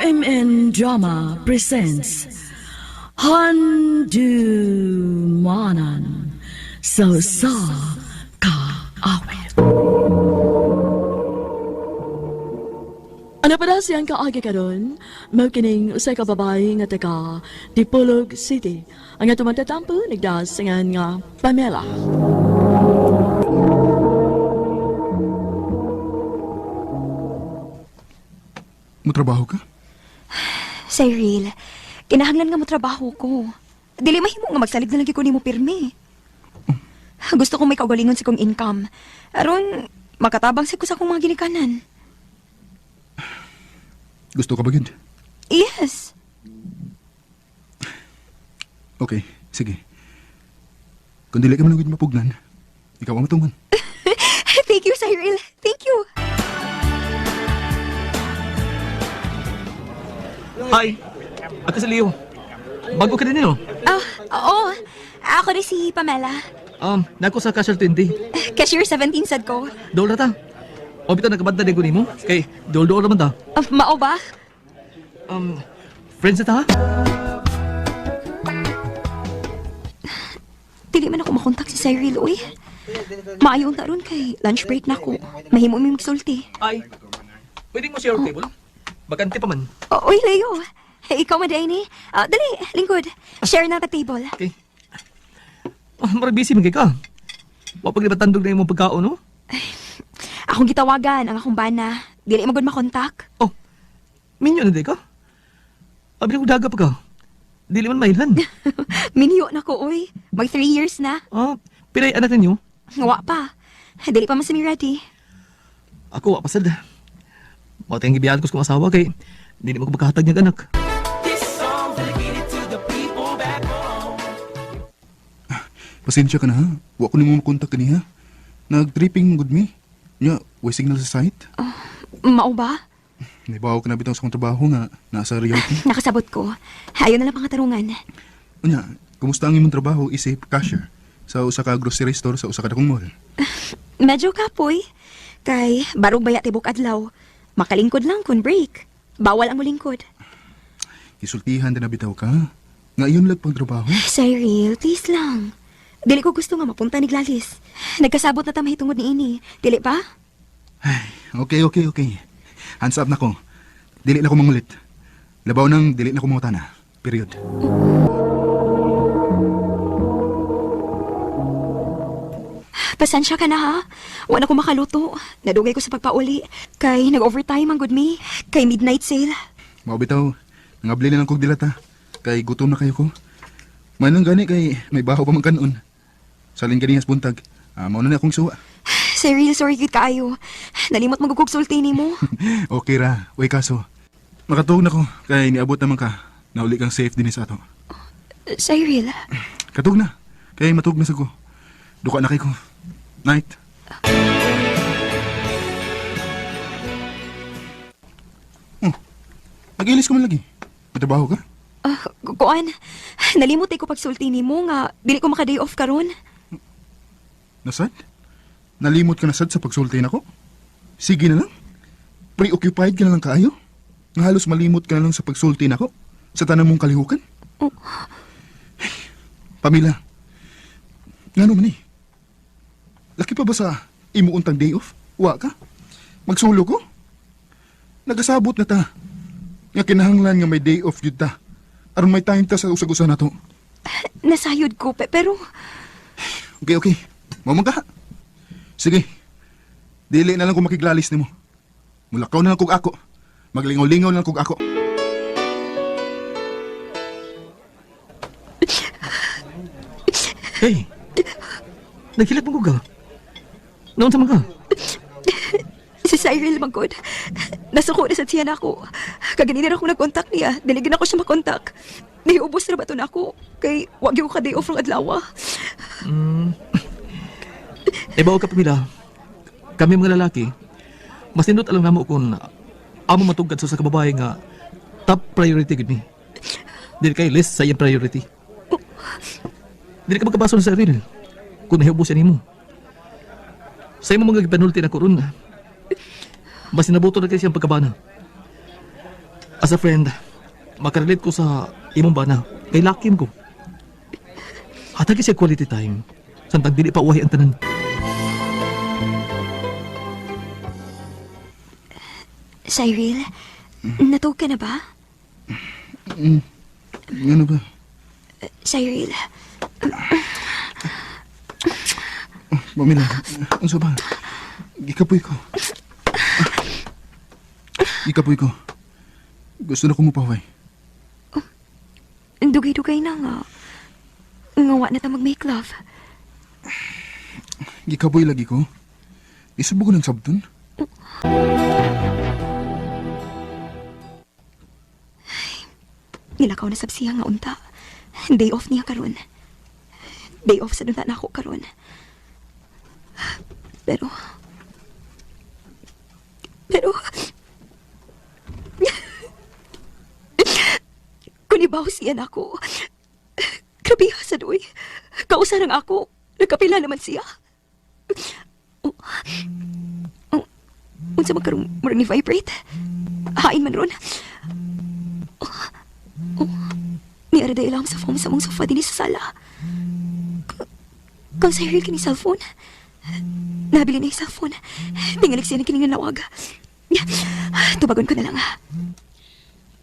RMN Drama presents Handumanan Sa Kaawit. Ano para siyang kaagi karon? Mawkining usay ka babae nga taga Dipolog City. Ang atong matatampo nagdasingan nga Pamela. Mutrabaho ka? Cyril, kinahanglan nga mo trabaho ko. Dili mahimo nga magsalig na lagi ko nimo pirmi. Gusto kong may kaugalingon sa kong income. Aron, makatabang sa ko sa akong mga ginikanan. Gusto ka ba gid? Yes. Okay, sige. Kung dili ka man gid mapugnan, ikaw ang matungan. Thank you, Cyril. Thank you. Hi! Ako si Leo. Bago ka din yun. Oo. Ako rin si Pamela. Nako sa Casual 20. Cashier 17 sad ko. Dool na ta. O bito nagkabanda din ko ni mo. Kay, dool naman ta. Mao ba? Friends na ta ha? Dili man ako makontak si Cyril, uy. Maayon ta ron kay lunch break na ko. Mahimo mi magsulti. Ay, pwedeng mo share table? Bakante pa man. Uy, Leo. Ikaw man ni. Dali, lingkod. Share na ta table. Okay. Marag busy man kay ka. Wapag libatandog na yung pagkaon, no? Akong gitawagan ang akong bana. Dili magod makontak. Oh, minyo na di ka? Abi na ko daga pa ka. Dili man mailhan. Minyo na ko, uy. Mag 3 years na. Piray anak ninyo? Nga pa. Dili pa man sami ready. Ako, wapasad. Mga tayong gibiyahan ko sa kong asawa kay hindi naman ko magkahatag niyang anak. Pasensya ka na ha. Wa ko nimo makontak kaniha. Nag-tripping good me. Nya, way signal sa site. Mao ba? Naibaw ka na bitaw sa akong trabaho nga nasa realty. Nakasabot ko. Ayaw na lang pangatarungan. Nya, kumusta ang imong trabaho isip cashier sa usa ka grocery store sa usa ka dakong mall? Medyo kapoy. Kay barog baya tibok adlaw. Makalingkod lang kun break. Bawal ang mulingkod. Isultihan din na bitaw ka. Ngayon lang pang trabaho. Cyril, please lang. Dili ko gusto nga mapunta ni Gladys. Nagkasabot na tamay tungod ni ini. Dili pa? Ay, okay. Hands up na ko. Dili na ko mangulit. Labaw nang dili na ko mangutana. Period. Pasensya ka na ha. Wala ko makaluto. Nadugay ko sa pagpauli. Kay nag-overtime ang good me. Kay midnight sale. Mao bitaw, nangabli na lang kog dilata. Kay gutom na kayo ko. Manang gani kay may baho pa man kanon. Salin kanihas buntag. Mao na akong suwa. Cyril, sorry gid kaayo. Nalimot magugugsulti ni mo. Okay ra, way kaso. Makatuog na ko kay niabot naman ka. Nauli kang safe din sa ato. Cyril. Katug na. Kay matug na sa ko. Duka na kay ko. Night. Oh, nag-ilis ko man lagi. May trabaho ka? Kuan, nalimot ko pagsulti ni mo nga dili ko maka-day off karon. Nasad? Nalimot ka na sad sa pagsulti na ko? Sige na lang. Preoccupied ka na lang kaayo? Nga halos malimot ka na lang sa pagsulti na ko? Sa tanang mong kalihukan? Oh. Pamila, nga naman eh. Laki pa ba sa imuuntang day off? Wa ka? Magsulo ko? Nagasabot na ta. Nga kinahanglan nga may day off yun ta. Aron may time ta sa usag-usa na to. Nasayod ko, pero... Okay. Mamang ka. Sige. Dili na lang kung makiglalis ni mo. Mulakaw na lang kung ako. Maglingaw-lingaw na lang kung ako. Hey! Naghilat mo ko ka. Naon sa mga ka? Si Cyril Magod, nasuko na sa tiyan ako. Kaganina ako nag-contact niya, diligin ako siya makontak. Niubos na ba ito na ako? Kay wag yung ka-day off ng adlaw. Bawa ka Pamila. Kami mga lalaki, mas nindot alam namo kung amo matugad sa kababae nga top priority gud ni. Dili kay list sa iyang priority. Dili ka magkabaso sa sarili. Kung nahiubusan nimo. Sa imo mga gipanulti na koron. Mas nabuto na kayo siyang pagkabana. As a friend, makarelate ko sa imong bana. Kay lakim ko. Hatagi siya quality time. Santang dili pa uwahi ang tanan. Cyril, natog ka na ba? Ano ba? Cyril, Pamela, ano ba? Gikapoy ko. Gikapoy ko. Gusto na ko mupaway. dugay-dugay na nga. Ngawa na ta mag-make love. Gikapoy lagi ko. Isubo ko ng sabton. Nilakaw na sab siya nga unta. Day off niya karon. Day off sa dunta na ako karon. Pero... Kunibaw siya na ako. Grabe ha sa doy. Kausarang ako. Nagkapila naman siya. Unsa magkaroon mo ni vibrate? Hain man ron. Ni ara day lang sa phone sa mong sofa din sa sala. Kung sa hiril kini cellphone. Nabili na yung cellphone. Tingalik siya na kining nawag. Tubagon ko na lang ha.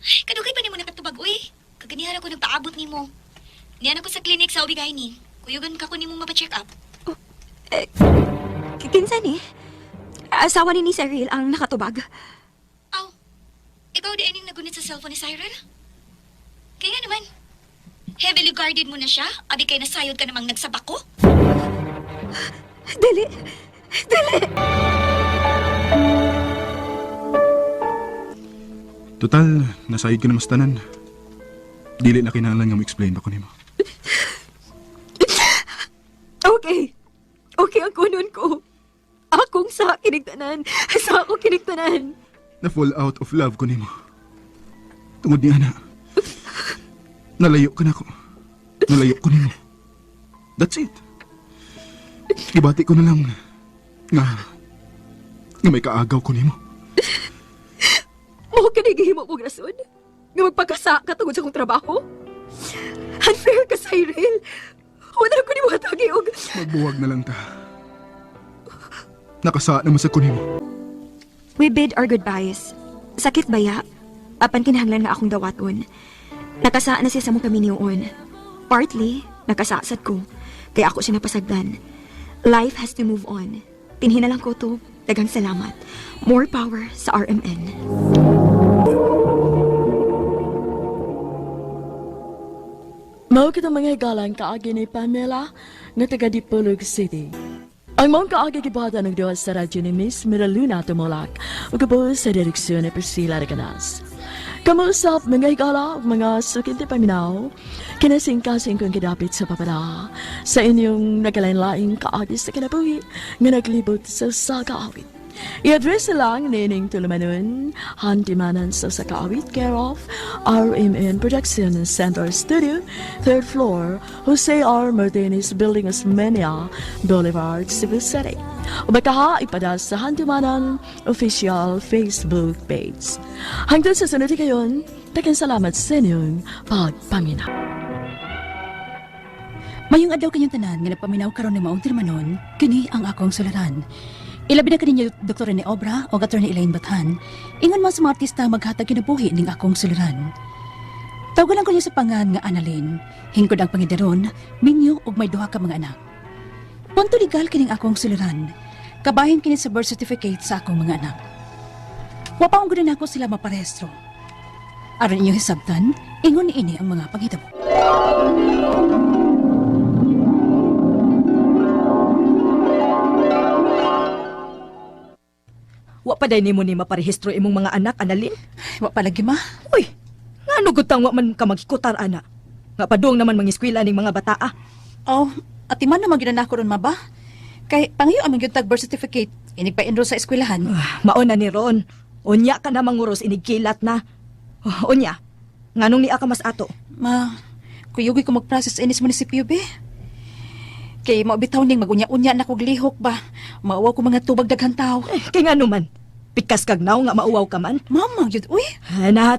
Kadugay pa ni mo nakatubag, uy. Kaganihan ako nagpaabot ni mo. Niyan ako sa clinic sa ubigay ni. Kuyugan ka ko ni mo mapacheck up. Kinsa ni? Asawa ni Cyril ang nakatubag. Aw, ikaw di aning nagunit sa cellphone ni Cyril? Kaya naman, heavily guarded mo na siya? Abi kay nasayod ka namang nagsabak ko? Dali! Dali! Total, nasayid ka na mas tanan. Dili na kinahanglan nga mo-explain ako nimo. Okay. Okay ang kunon ko. Akong sa kinigtanan. Sa ako kinigtanan. Na-fall out of love ko nimo. Tungod ni ana. Nalayo ka na ko. Nalayo ko nimo. That's it. Ibati ko na lang nga may kaagaw ko nimo. Mo kinigihimo mo rason? Nga magpagkasa ka tungod sa akong trabaho? Unfair ka, Cyril. Wala ko ni mo hatagi og... Magbuwag na lang ta. Nakasa naman sa kunimo. We bid our goodbyes. Sakit baya? Apan kinahanglan nga akong dawaton. Nakasa na siya sa mong kami niyoon. Partly, nakasasad ko. Kaya ako siya napasagdan. Life has to move on. Tinhina lang ko to. Daghang salamat. More power sa RMN. Mao kita mga higalan kaagi ni Pamela nga taga Dipolog City. Ang mong kaagi gibata ng duwa sa radyo ni Miss Miraluna Tumolak ug kabuos sa direksyon ni Priscilla Reganas. Kamuusap mga higala ug mga sukit ti paminaw kinasing-kasing kong kidapit sa papala sa inyong nagalain-laing kaagi sa kinabuhi nga naglibot sa kaawit. I-address lang nining tulumanon hantimanan sa kaawit care of RMN Production Center Studio, 3rd floor, Jose R. Martinez Building, Osmeña Boulevard, Cebu City. O baka ipadas sa hantimanan official Facebook page. Hanggang sa sunod kayon, takin salamat sa inyong pagpamina. Mayong adlaw kanyang tanan nga nagpaminaw karon ni maong tirmanon, kini ang akong sularan. Ilabi na kaninyo Dr. Rene Obra o Attorney Elaine Bathan, ingon man sa mga artista maghatag kinabuhi ning akong sularan. Tawagan lang ko niya sa pangan nga Annalyn, hingkod ang pangidaron, minyo ug may duha ka mga anak. Punto legal kining akong sularan, kabahin kini sa birth certificate sa akong mga anak. Wapaong gudin ako sila maparehistro. Aron inyo hisabtan, ingon ni ini ang mga panghitabo. Wa pa day nimo ni maparehistro imong mga anak, Annalyn? Wa palagi ma. Uy, ngano gud tang wa man ka magikutar ana? Nga padung naman mangiskwela ning mga bataa. Oh, ati man naman ginan ako ron ma ba? Kay pangayo aming gyud tag birth certificate, inig pa enroll sa eskwelahan. Mao na ni Ron. Unya ka na manguros inigkilat na. Unya, nganong ni ka mas ato? Ma, kuyugi ko mag-process inis munisipyo be. Kay maubitaw ning magunya-unya na kog lihok ba. Maawa ko mga tubag daghang tao. Kay ngano man. Pikas kag naw nga mauwaw ka man. Mama, yun, uy. Tana.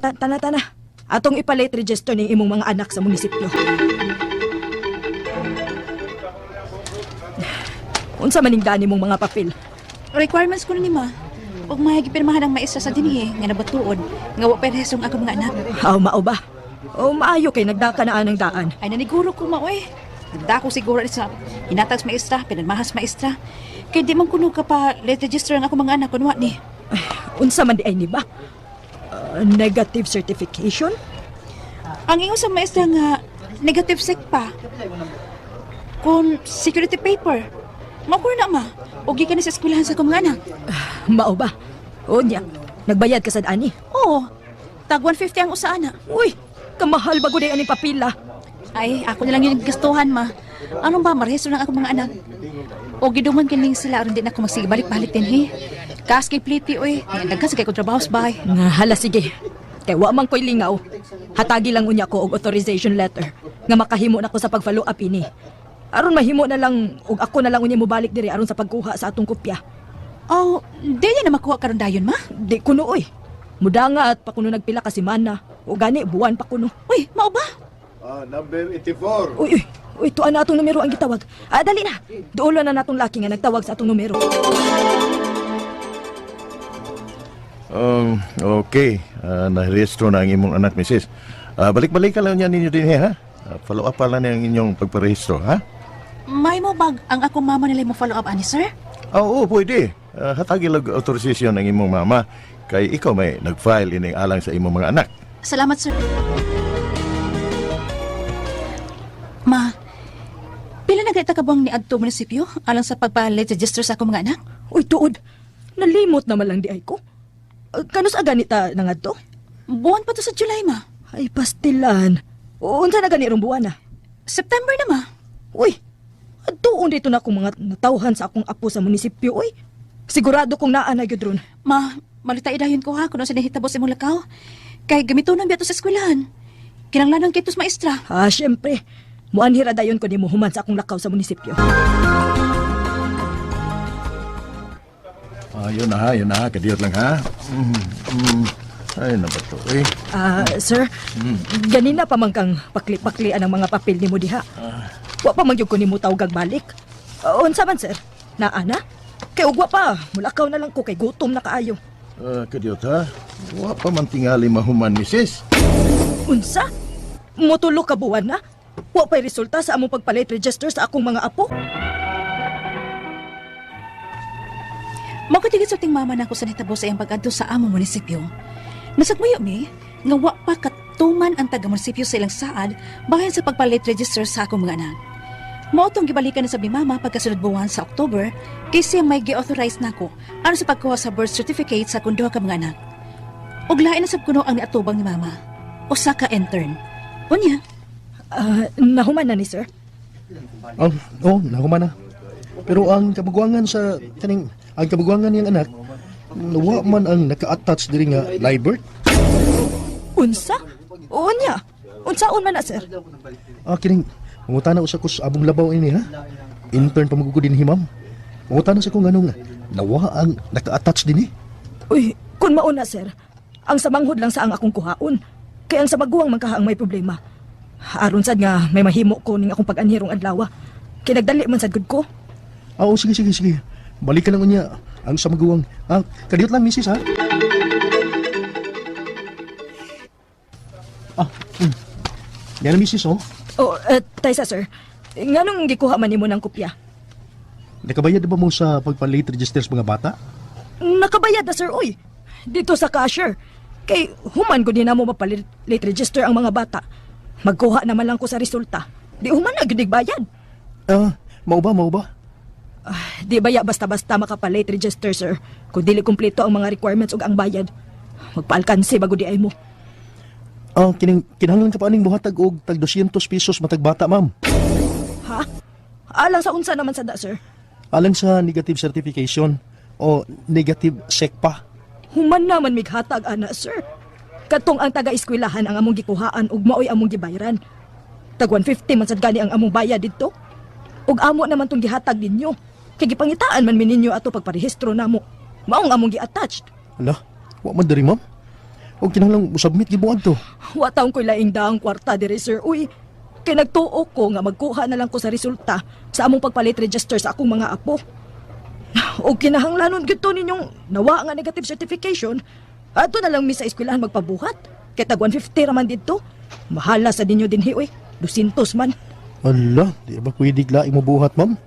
Atong ipalate register ning imong mga anak sa munisipyo. Unsa maning gani mong mga papel? Requirements ko na ni ma. Huwag mahagi pirmahan ang maestra sa dinhi nga nabatuod. Nga wa perhesong ako mga anak. Aw, mao ba? O maayo kay nagdaka na anang daan. Ay naniguro ko ma, uy. Nagdako siguro ni sa hinatag sa maestra, pinagmahas maestra. Kaya di man kuno ka pa late register ang ako mga anak kunwa ni. Unsa man di ay ni ba? Negative certification? Ang ingon sa maestra nga negative sec pa. Kung security paper. Makur na ma. Ugi ka na sa eskwelahan sa akong mga anak. Mao ba? O niya, nagbayad ka sad ani. Oo. Tag 150 ang usa ana. Uy, kamahal ba gud aning papila? Ay, ako na lang yung gastuhan, ma. Anong ba, marehistro ng akong mga anak? O giduman kining sila, aron din ako magsigibalik-balik din, he. Kas kay pliti, oy. Nagkas kay ko trabaho sa bahay. Nga, hala sige. Kay wa man ko'y lingaw. Hatagi lang unya ko og authorization letter nga makahimo na ko sa pag-follow up ini. Aron mahimo na lang ug ako na lang unya mo balik diri aron sa pagkuha sa atong kopya. Oh, di niya na makuha karon dayon, ma? Di kuno oy. Mudanga at pa kuno nagpila ka semana. O gani buwan pa kuno. Uy, mao ba? Number 84. Uy, tuan na atong numero ang gitawag. Dali na. Duolo na natong laki nga nagtawag sa atong numero. Okay. Nahirehistro na ang imong anak, Mrs. Balik-balik ka lang yan ninyo din, ha? Follow up pa lang ang inyong pagparehistro, ha? May mo bag ang akong mama nila mo follow up ani, sir? Oo, pwede. Hatagi lang authorization ng imong mama. Kay ikaw may nag-file ining alang sa imong mga anak. Salamat, sir. Ma, pila na gayta ka bang ni adto munisipyo alang sa pagpa-late register sa akong mga anak? Uy, tuod. Nalimot naman lang di ay ko. Kanus aga nita nangadto? Buwan pa to sa July, ma. Ay, pastilan. Unsa na ganirong buwan na? September na, ma. Uy, doon dito na akong mga natauhan sa akong apo sa munisipyo, uy. Sigurado kong naa na yun ron. Ma, malita idayon ko ha kung ano sinahitabos imong lakaw. Kay gamito nang biyato sa eskwelahan. Kinanglan ng kitos maestra. Siyempre. Muanhira dayon ko ni mo human sa akong lakaw sa munisipyo. Yun na ha. Kadiyot lang, ha? Ay, na ba to, eh? Sir, ganina pa man kang pakli-paklian ang mga papel ni mo diha. Wa pa man gyud ko nimo tawgag balik. Unsa man, sir? Naa na? Kay ugwa pa, mulakaw na lang ko kay gutom na kaayo. Kadiyot, ha? Wa pa man tingali mahuman, Mrs. Unsa? Motulo ka buwan na? Wa pa'y resulta sa among pagpalit register sa akong mga apo? Makatigit sa ting mama na ako sa nitabo sa iyang pag-adto sa among munisipyo. Nasagmayo mi, nga wa pa katuman ang taga-munisipyo sa ilang saad bahin sa pagpalit register sa akong mga anak. Mao tong gibalikan na sa mama pagkasunod buwan sa October kay siya may gi-authorize nako aron sa pagkuha sa birth certificate sa kundo ka mga anak. Ug lain na sab kuno ang niatubang ni mama. Usa ka intern. Unya, Nahuman na ni sir? Nahuman na. Pero ang kabaguangan sa ang kabaguangan niyang anak, nawa man ang naka-attach diri nga live birth. Unsa? Unya. Unsaon man na sir? Kining mangutana usa ko sa abong labaw ini ha. Intern pa magugud din himam. Mangutana sa ko nganong nawa ang naka-attach din Uy, kun mauna sir, ang samanghod lang sa ang akong kuhaon. Kaya ang sa baguang magkahaang may problema. Aron sad nga may mahimo ko ning akong pag-anhirong adlaw. Kay nagdali man sad gud ko. Sige. Balikan lang niya ang sa maguwang. Kadiyot lang misis ha. Yan ang misis oh. Taysa sir, nganong gikuha man nimo ng kopya? Nakabayad ba mo sa pagpa-late register sa mga bata? Nakabayad na sir, oy. Dito sa cashier. Kay human ko din na mo mapalit late register ang mga bata. Magkuha naman lang ko sa resulta. Di human na gyud bayad. Mau ba? Di baya basta-basta makapalate register sir. Kung dili kumpleto ang mga requirements ug ang bayad. Magpaalkansi bago di ay mo. Kinahanglan ka pa aning buhatag og tag 200 pesos matag bata, ma'am. Ha? Alang sa unsa naman sada sir? Alang sa negative certification o negative SECPA. Human naman mighatag ana sir. Katong ang taga-eskwelahan ang among gikuhaan ug maoy among gibayaran. Tag 150 man sad gani ang among bayad didto. Ug amo naman tong gihatag ninyo. Kay gipangitaan man mi ninyo ato pagparehistro namo. Maong among gi-attached. Ala, wa man diri ma'am. O kinahanglang musubmit gid mo adto. Wa taong ko'y laing daang kwarta diri sir. Uy, kay nagtuo ko nga magkuha na lang ko sa resulta sa among pagpalit register sa akong mga apo. O kinahanglanon gito ninyong nawa nga negative certification, ato na lang mi sa eskwelahan magpabuhat. Kay tag 150 raman dito. Mahala sa ninyo din uy. 200 man. Ala, di ba pwede laing mo buhat ma'am?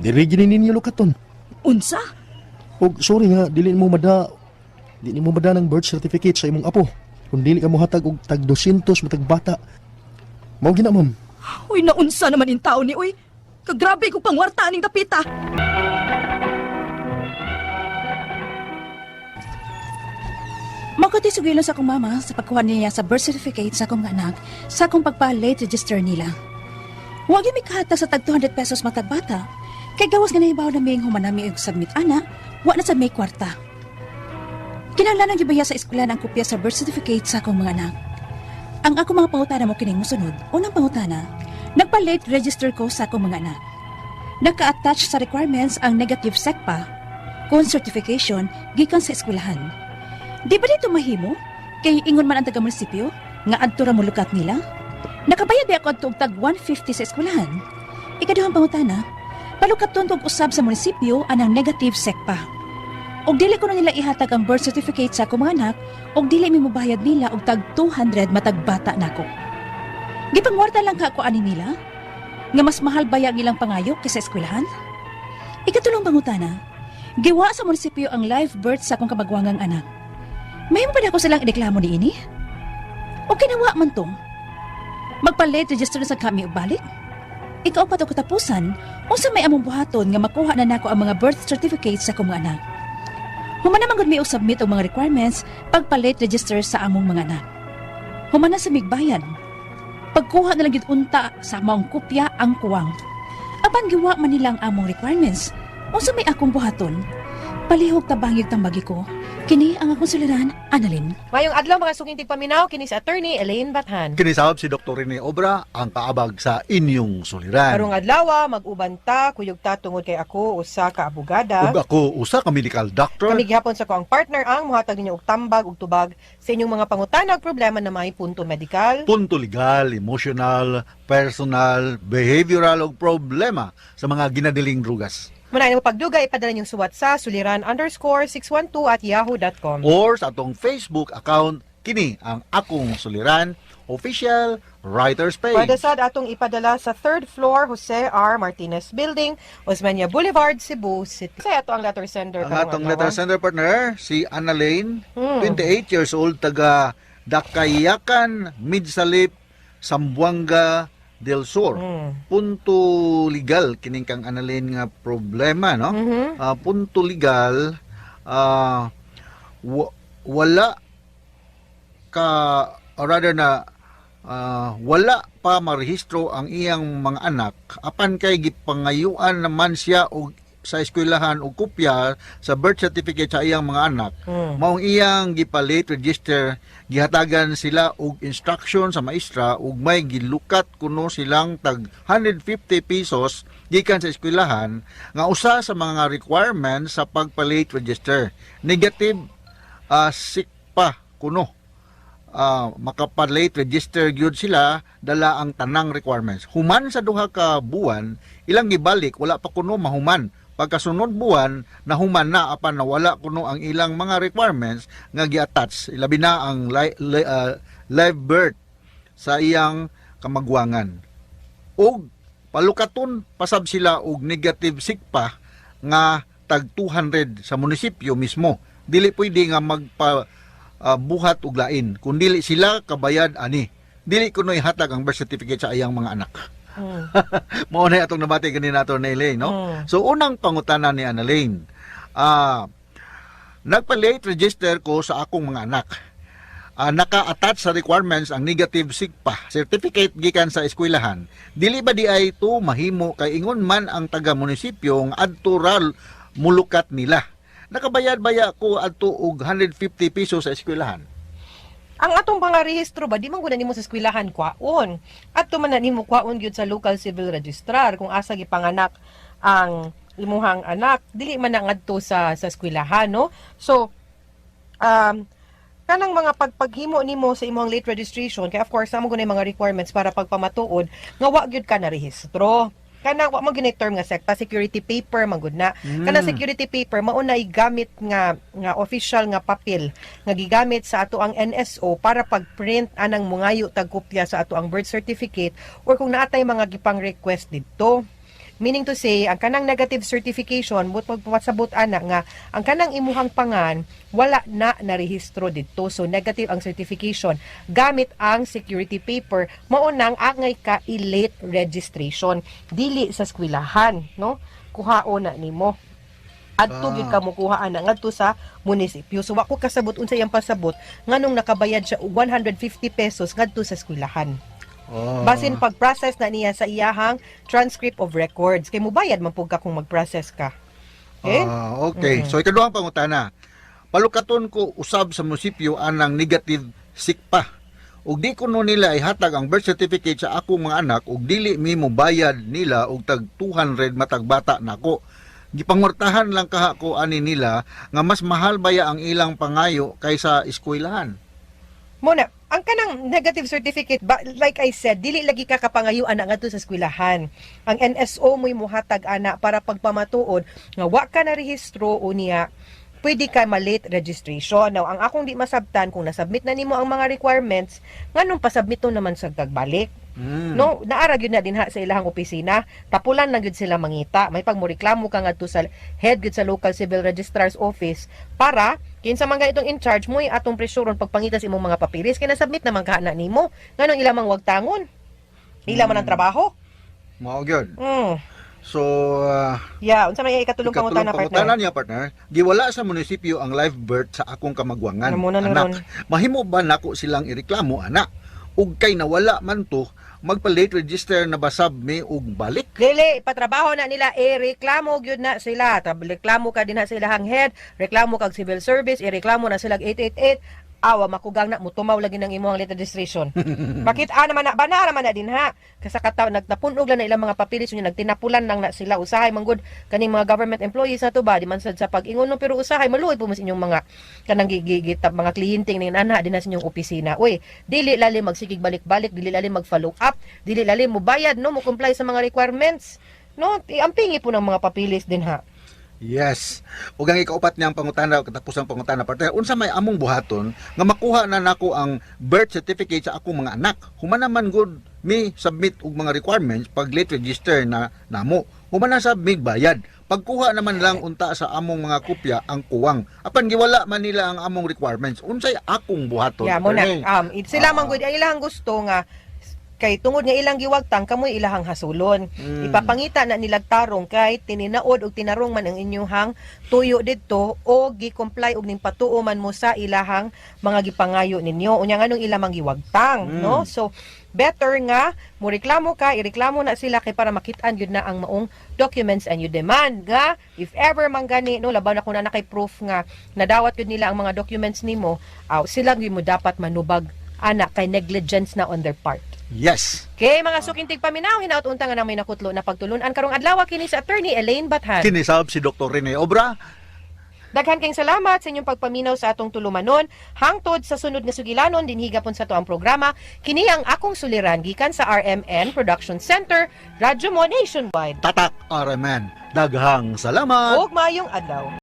Diri gid ninyo lukaton. Unsa? Og sorry nga dili mo mada ng birth certificate sa imong apo. Kung dili ka mo hatag og tag 200 matag bata. Mao gina ma'am. Uy, naunsa naman in tao ni uy. Kagrabe ko pangwarta ning dapita. Makati sugilon sa akong mama sa pagkuha niya sa birth certificate sa akong mga anak sa akong pagpa-late register nila. Huwag yung may kahatag sa tag 200 pesos matag bata. Kay gawas nga naibaw na may humanami og submit ana, wa na sa may kwarta. Kinahanglan gibaya sa eskwela ang kopya sa birth certificate sa akong mga anak. Ang ako mga pangutana mo kining mosunod. Unang pangutana, nagpa-late register ko sa akong mga anak. Naka-attach sa requirements ang negative SECPA kung certification gikan sa eskwelahan. Di ba dito mahimo? Kay ingon man ang taga-munisipyo nga adto ra mo lukat nila? Nakabayad di ako adto og tag 150 sa eskwelahan. Ikaduhang pangutana, palukaton og usab sa munisipyo anang negative SECPA. Og dili ko na nila ihatag ang birth certificate sa akong mga anak, og dili mi mobayad nila og tag 200 matag bata nako. Gipangwarta lang ka ako ani nila nga mas mahal baya ang ilang pangayo kaysa eskwelahan. Ikatulong pangutana, giwa sa munisipyo ang live birth sa akong kamagwangang anak. May mo pa na ako silang ireklamo ni ini? O kinawa man tong? Magpa-late register na sa kami o balik? Ikaw pa to katapusan, unsa may among buhaton nga makuha na nako ang mga birth certificates sa akong mga anak. Humana man gud mi submit og mga requirements pagpa-late register sa among mga anak. Humana sa migbayan. Pagkuha na lang gid unta sa among kopya ang kuwang. Apan giwa man nilang among requirements, unsa may akong buhaton? Palihog tabangig tambagi ko. Kini ang akong suliran, Annalyn. Mayong adlaw mga suging tigpaminaw, kini si Attorney Elaine Bathan. Kinisahab si Dr. Rene Obra ang kaabag sa inyong suliran. Karong adlaw, mag-uban ta, kuyog ta tungod kay ako, usa ka abogada. Ug ako usa ka medical doctor. Kami gihapon sa ko ang partner ang muhatag ninyo og tambag ug tubag sa inyong mga pangutana ug problema na may punto medikal. Punto legal, emotional, personal, behavioral ug problema sa mga ginadiling drugas. Muna mo pagduga, ipadala niyong suwat sa suliran_612@yahoo.com. Or sa atong Facebook account, kini ang akong suliran, official writer's page. Pwede sad atong ipadala sa 3rd floor Jose R. Martinez Building, Osmeña Boulevard, Cebu City. Sa ato ang letter sender. Ang atong letter sender partner, si Annalyn, 28 years old, taga Dakayakan, Midsalip, Zamboanga del Sur. Punto legal kining kang Annalyn nga problema, no? Punto legal, wala ka, or rather na wala pa marehistro ang iyang mga anak apan kay gipangayuan naman siya og sa eskwelahan og kopya sa birth certificate sa iyang mga anak. Maong iyang gipalate register, gihatagan sila og instruction sa maestra ug may gilukat kuno silang tag 150 pesos gikan sa eskwelahan nga usa sa mga requirements sa pagpalate register. Negative SECPA kuno. Makapalate register gyud sila, dala ang tanang requirements. Human sa duha ka buwan, ilang gibalik, wala pa kuno mahuman. Pagkasunod buwan, nahuman na apan nawala kuno ang ilang mga requirements nga gi-attach, ilabi na ang live birth sa iyang kamagwangan. Og palukaton pasab sila og negative SECPA nga tag 200 sa munisipyo mismo. Dili pwede nga buhat og lain kun dili sila kabayad ani. Dili kuno ihatag ang birth certificate sa iyang mga anak. Mao na atong nabati ganin nato ni Elaine, no? So unang pangutana ni Annalyn, nagpa-late register ko sa akong mga anak. Naka-attach sa requirements ang negative SECPA, certificate gikan sa eskwelahan. Dili ba di ay ito mahimo kay ingon man ang taga-munisipyo ang adtural mulukat nila. Nakabayad-baya ko adto og 150 pesos sa eskwelahan. Ang atong pangarehistro ba, di man guna nimo sa eskwelahan kwaon. Adto man na nimo kwaon gyud sa local civil registrar kung asa gipanganak ang imuhang anak, dili man na ngadto sa eskwelahan, no? So kanang mga pagpaghimo nimo sa imong late registration, kaya of course amo gyud mga requirements para pagpamatuod nga wa gyud ka na rehistro. Kanang wa mo gyud term nga sekta security paper magud na. Kanang security paper mao na gamit nga official nga papel nga gigamit sa ato ang NSO para pagprint anang mungayo tag kopya sa ato ang birth certificate or kung naatay mga gipang request didto. Meaning to say, ang kanang negative certification, but magpapasabot ana nga, ang kanang imuhang pangan, wala na narehistro dito. So, negative ang certification. Gamit ang security paper, maunang angay ka i-late registration. Dili sa skwilahan, no? Kuhaon na nimo. Adto gyud ka mo kuhaan na ngadto sa munisipyo. So, wako kasabot unsa yang pasabot, nganong nakabayad siya og 150 pesos ngadto sa skwilahan. Basin pag-process na niya sa iyahang transcript of records. Kay mubayad man pug ka kung mag-process ka. Okay? Okay. So ikaduhang pangutana. Palukaton ko usab sa munisipyo anang negative sikpa. Ug di kuno nila ihatag ang birth certificate sa akong mga anak ug dili mi mo bayad nila og tag 200 matag bata nako. Gipangortahan lang kaha ko ani nila nga mas mahal baya ang ilang pangayo kaysa eskwelahan. Muna, ang kanang negative certificate, like I said, dili lagi ka kapangayuan na ngadto sa eskwelahan. Ang NSO mo'y muhatag ana para pagpamatuod nga wa ka na rehistro o niya, pwede ka ma-late registration. Now, ang akong di masabtan kung nasubmit na nimo ang mga requirements, nganong pasubmit naman sa gagbalik. No, naara gyud na dinha sa ilahang opisina, tapulan na gyud sila mangita. May pagmoreklamo ka ngadto sa head gyud sa local civil registrar's office para kinsa man itong in charge mo atong presuron pagpangita sa imong mga papilis kay nasubmit naman ka na nimo. Nganong ila mang wagtangon? Ila man ang trabaho? Mao gyud. So yeah, unsa may ikatulong pangutana partner? Niya partner, giwala sa munisipyo ang live birth sa akong kamagwangan. Anak, mahimo ba nako silang ireklamo ana? Ug kay nawala man to, magpa-late register na basab mi ug balik. Dili, patrabaho na nila, reklamo gyud na sila. Reklamo ka din na sila hang head, reklamo kag civil service, reklamo na sila 888. Awa makugang na mutumaw lagi ng imong late registration. Bakit naman na bana naman na din ha. Kasakataw nagtapunog lang na ilang mga papilis unya nagtinapulan lang na sila usahay manggod kaning mga government employees na to ba di man sad sa pag-ingon no pero usahay maluoy po mas inyong mga kanang gigita mga kliyenteng ning ana din na sa inyong opisina. Uy, dili lalim magsigig balik-balik, dili lalim mag-follow up, dili lalim mo bayad no mo comply sa mga requirements. No, ampingi po ng mga papilis din ha. Yes. Ug ang ikaupat niyang pangutana katapos ang pangutana partner, unsa may among buhaton nga makuha na nako ang birth certificate sa akong mga anak. Human naman good mi submit og mga requirements pag late register na namo. Human na submit bayad. Pagkuha naman lang unta sa among mga kopya ang kuwang. Apan giwala man nila ang among requirements. Unsay akong buhaton? Yeah, mo na. Sila man good ang ilang gusto nga kay tungod nga ilang giwagtang kamoy ilahang hasulon. Ipapangita na nilag tarong kay tininaod og tinarong man ang inyong tuyo didto o gi-comply og ning patuo man mo sa ilahang mga gipangayo ninyo. Unya nganong ilang giwagtang, no? So better nga mo reklamo ka, ireklamo na sila kay para makitaan gyud na ang maong documents and you demand nga if ever man gani no laban na kung na kay proof nga nadawat gyud nila ang mga documents nimo, sila gyud mo dapat manubag ana kay negligence na on their part. Yes. Okay, mga sukintig paminaw, hinaut-unta nga na may nakutlo na pagtulunan karong adlaw kini sa attorney Elaine Bathan. Kinisab si Dr. Rene Obra. Daghan kayong salamat sa inyong pagpaminaw sa atong tulumanon. Hangtod sa sunod nga sugilanon din higapon sa to ang programa. Kini ang akong suliran gikan sa RMN Production Center, Radyo Mo Nationwide. Tatak RMN. Daghang salamat. Ug maayong adlaw.